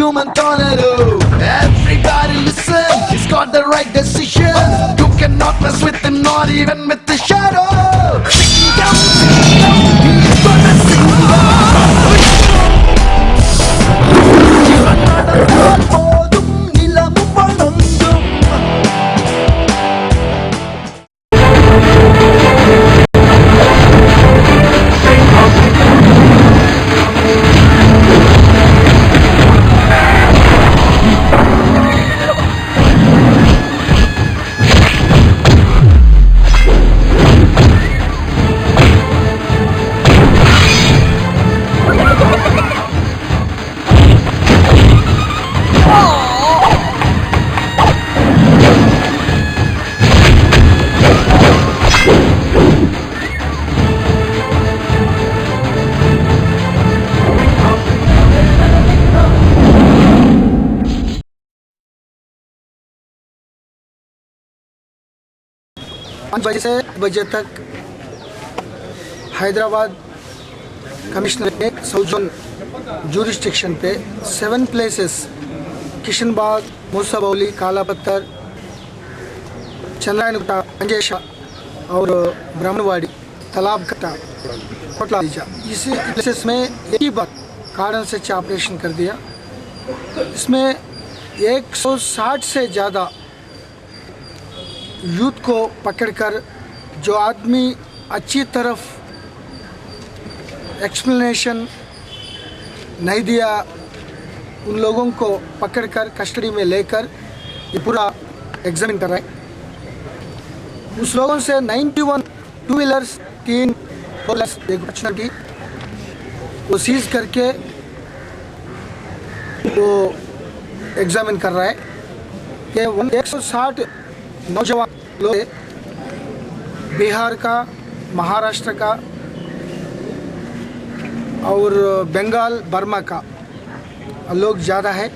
human tornado. Everybody listen, he's got the right decision. You cannot mess with him, not even with the shadow. Sing down, he's gonna sing போதும் நிலமும் வணங்கும். बजे से बजे तक Hyderabad commissionerate south zone jurisdiction पे 7 places Kishanbagh, मूसाबौली, Kalapatthar, Chandrayangutta, अंजेशा और ब्राह्मणवाड़ी, तालाब कट्टा, कोटलाजा, इसी प्लेसेस में एक ही बार कार्डन सर्च ऑपरेशन कर दिया। इसमें 160 से ज़्यादा यूथ को पकड़कर, जो आदमी अच्छी तरफ एक्सप्लेनेशन नहीं दिया, उन लोगों को पकड़कर कस्टडी में लेकर ये पूरा एग्जामिन कर रहे हैं। उस लोगों से 91 टू व्हीलर्स, 3 फोर व्हीलर्स, एक फॉर्च्यूनर की वो सीज करके वो एग्जामिन कर रहा है कि 160 नौजवान लोग बिहार का, महाराष्ट्र का और बंगाल, बर्मा का लोग ज़्यादा है।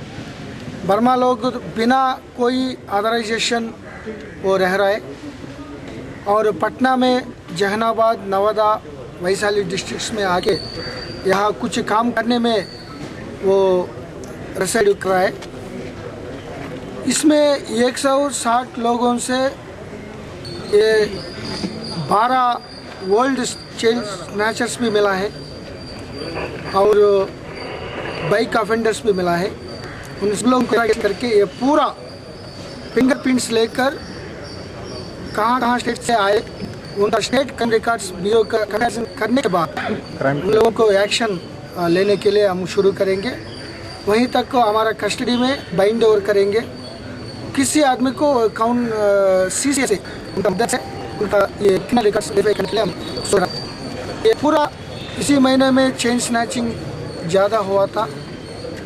बर्मा लोग बिना कोई ऑथराइजेशन वो रह रहा है और पटना में, जहानाबाद, नवादा, वैशाली डिस्ट्रिक्ट्स में आके यहाँ कुछ काम करने में वो रेसाइड कर रहा है। इसमें 160 लोगों से ये 12 वर्ल्ड चाइल्ड स्नैचर्स भी मिला है और बाइक ऑफेंडर्स भी मिला है। उन सब लोगों को करके ये पूरा फिंगरप्रिंट्स लेकर कहाँ स्टेट से आए, उनका स्टेट रिकॉर्ड्स ब्यूरो कंपैरिजन करने के बाद उन लोगों को एक्शन लेने के लिए हम शुरू करेंगे। वहीं तक को हमारा कस्टडी में बाइंड ओवर करेंगे। किसी आदमी को सीसी से उनका मदद से उनका ये क्रिमिनल रिकॉर्ड्स वेरीफाई करने के लिए हम सोच रहे हैं। ये पूरा इसी महीने में चेन स्नैचिंग ज़्यादा हुआ था,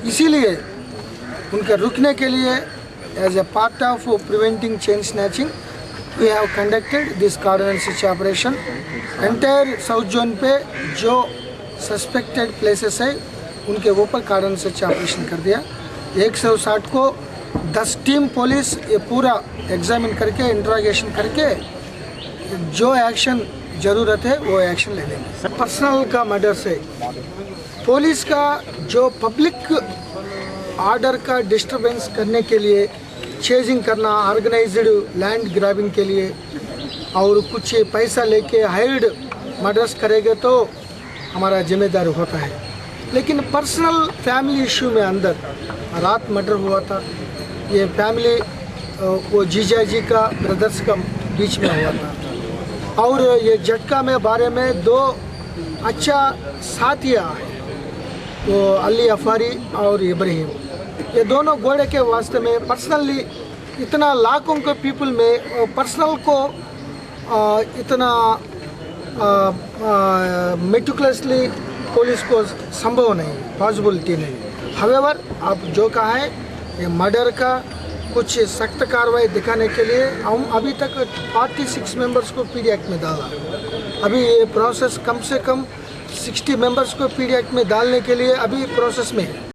इसीलिए उनके रुकने के लिए as a part of preventing chain snatching we have conducted this cordon search operation. Entire south zone पे जो सस्पेक्टेड प्लेसेस है उनके ऊपर कार्डन सर्च ऑपरेशन कर दिया। 160 को 10 टीम पुलिस ये पूरा एग्जामिन करके, इंट्रोगेशन करके जो एक्शन ज़रूरत है वो एक्शन ले लेंगे। पर्सनल का मर्डर से पुलिस का जो पब्लिक ऑर्डर का डिस्टर्बेंस करने के लिए चेजिंग करना, ऑर्गेनाइज्ड लैंड ग्रैबिंग के लिए और कुछ पैसा लेके हाइड मर्डर्स करेंगे तो हमारा जिम्मेदार होता है। लेकिन पर्सनल फैमिली इशू में अंदर रात मर्डर हुआ था। ये फैमिली वो जीजा जी का ब्रदर्स का बीच में हुआ था और ये झटका में बारे में 2 अच्छा साथियाँ हैं, वो अली अफारी और इब्राहिम। ये दोनों घोड़े के वास्ते में पर्सनली इतना लाखों के पीपल में पर्सनल को इतना मेटिकुलसली पुलिस को संभव नहीं, पॉसिबिलिटी नहीं। हावेवर आप जो कहा है ये मर्डर का कुछ सख्त कार्रवाई दिखाने के लिए हम अभी तक 46 मेंबर्स को पीडी एक्ट में डाला। अभी ये प्रोसेस कम से कम 60 मेंबर्स को पीडी एक्ट में डालने के लिए अभी प्रोसेस में है।